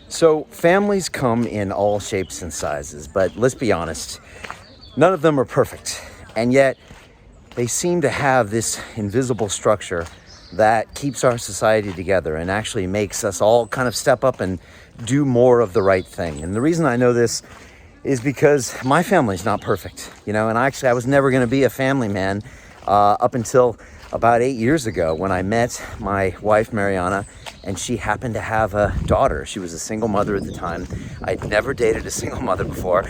So, families come in all shapes and sizes, but let's be honest, none of them are perfect. And yet, they seem to have this invisible structure that keeps our society together and actually makes us all kind of step up and do more of the right thing. And the reason I know this is because my family's not perfect, and I was never going to be a family man up until about 8 years ago when I met my wife, Mariana, and she happened to have a daughter. She was a single mother at the time. I'd never dated a single mother before.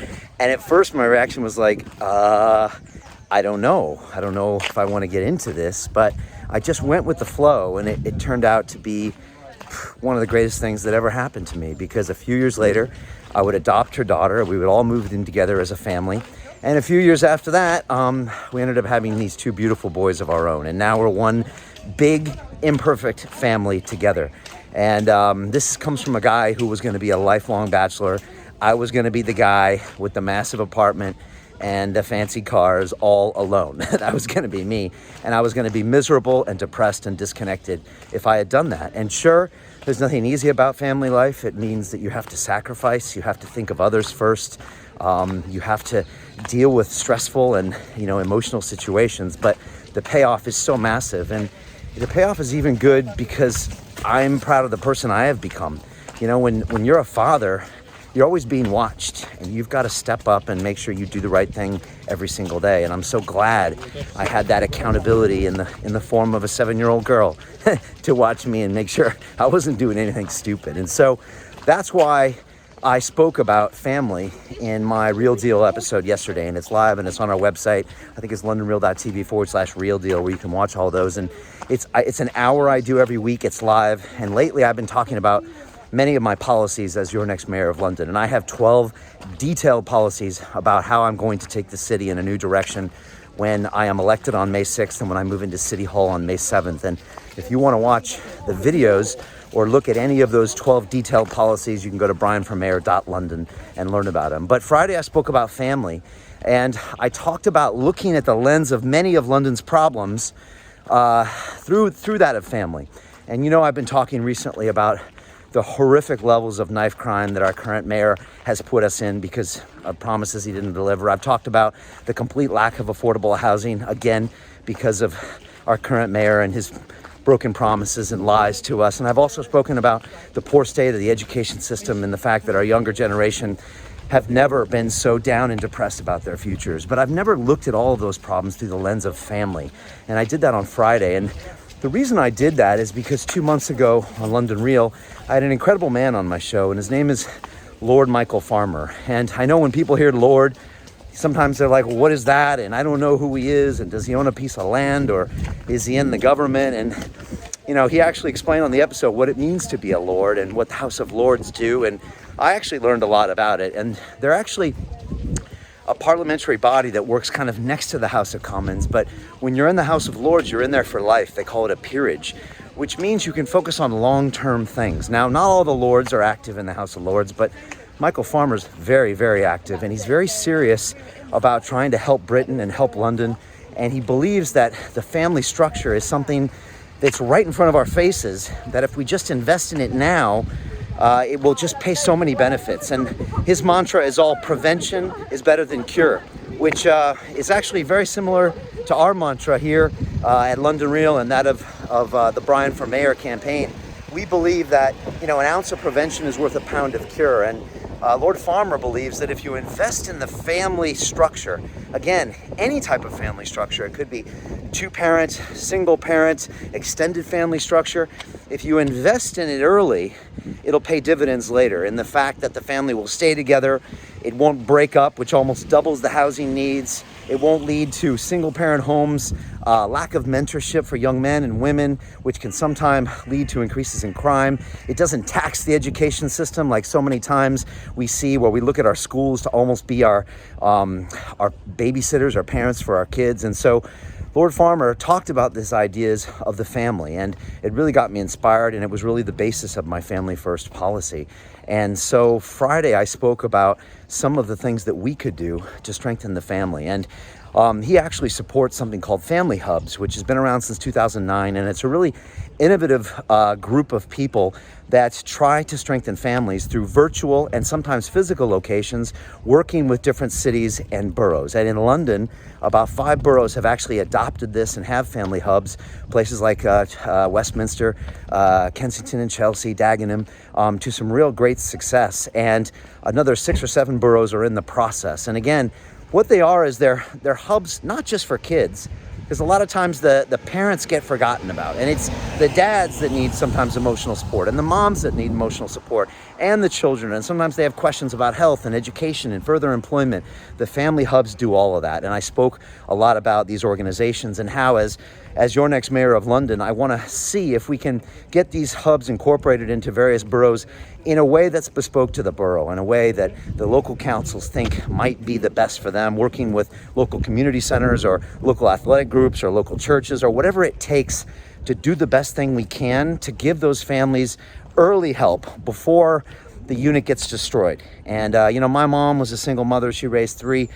And at first my reaction was like, I don't know. I don't know if I want to get into this, but I just went with the flow, and it turned out to be one of the greatest things that ever happened to me, because a few years later, I would adopt her daughter. We would all move in together as a family. And a few years after that, we ended up having these two beautiful boys of our own. And now we're one big, imperfect family together. And this comes from a guy who was going to be a lifelong bachelor. I was going to be the guy with the massive apartment and the fancy cars all alone. That was going to be me. And I was going to be miserable and depressed and disconnected if I had done that. And sure, there's nothing easy about family life. It means that you have to sacrifice. You have to think of others first. You have to deal with stressful and, emotional situations. But the payoff is so massive. And the payoff is even good because I'm proud of the person I have become. When you're a father, you're always being watched, and you've got to step up and make sure you do the right thing every single day. And I'm so glad I had that accountability in the form of a 7-year-old girl to watch me and make sure I wasn't doing anything stupid. And so that's why I spoke about family in my Real Deal episode yesterday, and it's live and it's on our website. I think it's londonreal.tv/Real Deal, where you can watch all those. And it's an hour I do every week. It's live. And lately I've been talking about many of my policies as your next mayor of London. And I have 12 detailed policies about how I'm going to take the city in a new direction when I am elected on May 6th and when I move into City Hall on May 7th. And if you want to watch the videos or look at any of those 12 detailed policies, you can go to brianformayor.london and learn about them. But Friday I spoke about family, and I talked about looking at the lens of many of London's problems through that of family. And I've been talking recently about the horrific levels of knife crime that our current mayor has put us in because of promises he didn't deliver. I've talked about the complete lack of affordable housing, again, because of our current mayor and his broken promises and lies to us. And I've also spoken about the poor state of the education system and the fact that our younger generation have never been so down and depressed about their futures. But I've never looked at all of those problems through the lens of family. And I did that on Friday. And the reason I did that is because 2 months ago on London Real, I had an incredible man on my show, and his name is Lord Michael Farmer. And I know when people hear Lord, sometimes they're like, well, what is that? And I don't know who he is, and does he own a piece of land, or is he in the government? And, he actually explained on the episode what it means to be a Lord and what the House of Lords do. And I actually learned a lot about it. And they're actually a parliamentary body that works kind of next to the House of Commons. But when you're in the House of Lords, you're in there for life. They call it a peerage, which means you can focus on long-term things. Now, not all the Lords are active in the House of Lords, but Michael Farmer's very, very active, and he's very serious about trying to help Britain and help London. And he believes that the family structure is something that's right in front of our faces, that if we just invest in it now, it will just pay so many benefits. And his mantra is all prevention is better than cure, which is actually very similar to our mantra here at London Real and that of the Brian for Mayor campaign. We believe that, an ounce of prevention is worth a pound of cure. And Lord Farmer believes that if you invest in the family structure, again, any type of family structure, it could be 2-parent, single parent, extended family structure, if you invest in it early, it'll pay dividends later in the fact that the family will stay together, it won't break up, which almost doubles the housing needs, it won't lead to single parent homes, lack of mentorship for young men and women, which can sometimes lead to increases in crime. It doesn't tax the education system like so many times we see where we look at our schools to almost be our babysitters, our parents for our kids. And so Lord Farmer talked about these ideas of the family, and it really got me inspired, and it was really the basis of my Family First policy. And so Friday I spoke about some of the things that we could do to strengthen the family. And He actually supports something called Family Hubs, which has been around since 2009, and it's a really innovative group of people that try to strengthen families through virtual and sometimes physical locations, working with different cities and boroughs. And in London, about 5 boroughs have actually adopted this and have family hubs, places like Westminster, Kensington and Chelsea, Dagenham, to some real great success. And another 6 or 7 boroughs are in the process. And again, what they are is they're hubs not just for kids, because a lot of times the parents get forgotten about, and it's the dads that need sometimes emotional support, and the moms that need emotional support, and the children, and sometimes they have questions about health and education and further employment. The family hubs do all of that, and I spoke a lot about these organizations and how, as your next mayor of London, I want to see if we can get these hubs incorporated into various boroughs in a way that's bespoke to the borough, in a way that the local councils think might be the best for them, working with local community centers or local athletic groups or local churches or whatever it takes to do the best thing we can to give those families early help before the unit gets destroyed. And my mom was a single mother. She raised three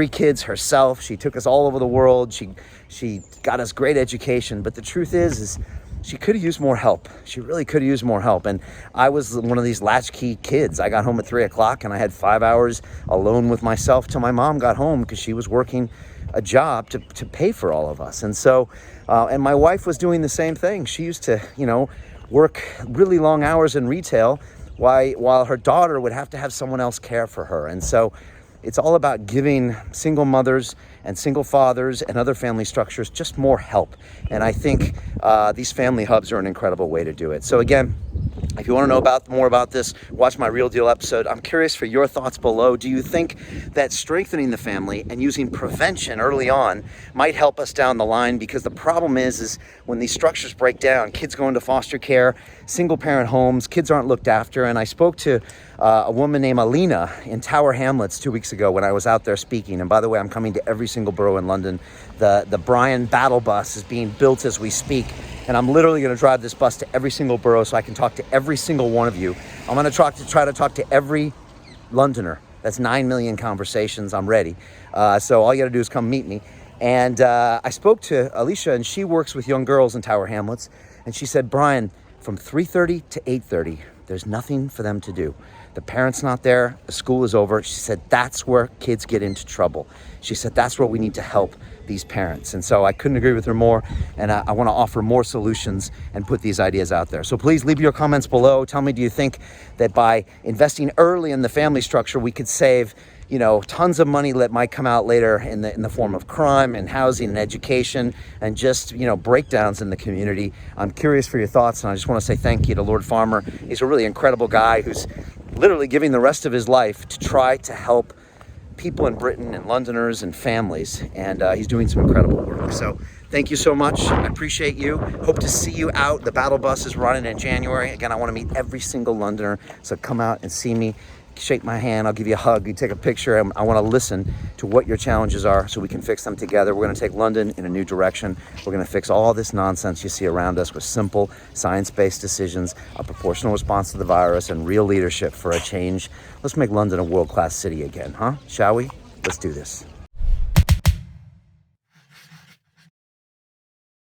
kids herself. She took us all over the world. She got us great education. But the truth is she could have used more help. She really could have used more help. And I was one of these latchkey kids. I got home at 3 o'clock and I had 5 hours alone with myself till my mom got home, because she was working a job to pay for all of us. And so, and my wife was doing the same thing. She used to, work really long hours in retail while her daughter would have to have someone else care for her. And so it's all about giving single mothers and single fathers and other family structures just more help. And I think these family hubs are an incredible way to do it. So again, if you want to know more about this, watch my Real Deal episode. I'm curious for your thoughts below. Do you think that strengthening the family and using prevention early on might help us down the line? Because the problem is when these structures break down, kids go into foster care, single parent homes, kids aren't looked after. And I spoke to a woman named Alina in Tower Hamlets 2 weeks ago when I was out there speaking. And by the way, I'm coming to every single borough in London. The Brian Battle Bus is being built as we speak. And I'm literally going to drive this bus to every single borough so I can talk to every single one of you. I'm going to try to talk to every Londoner. That's 9 million conversations. I'm ready. So all you got to do is come meet me. And I spoke to Alicia, and she works with young girls in Tower Hamlets. And she said, Brian, from 3:30 to 8:30, there's nothing for them to do. The parent's not there. The school is over. She said, that's where kids get into trouble. She said, that's where we need to help these parents. And so I couldn't agree with her more. And I want to offer more solutions and put these ideas out there. So please leave your comments below. Tell me, do you think that by investing early in the family structure, we could save tons of money that might come out later in the form of crime and housing and education and just, breakdowns in the community? I'm curious for your thoughts, and I just want to say thank you to Lord Farmer. He's a really incredible guy who's literally giving the rest of his life to try to help people in Britain and Londoners and families, and he's doing some incredible work. So thank you so much. I appreciate you. Hope to see you out. The battle bus is running in January. Again, I want to meet every single Londoner, so come out and see me. Shake my hand, I'll give you a hug, you take a picture. I want to listen to what your challenges are so we can fix them together. We're going to take London in a new direction. We're going to fix all this nonsense you see around us with simple, science-based decisions, a proportional response to the virus, and real leadership for a change. Let's make London a world-class city again, huh? Shall we? Let's do this.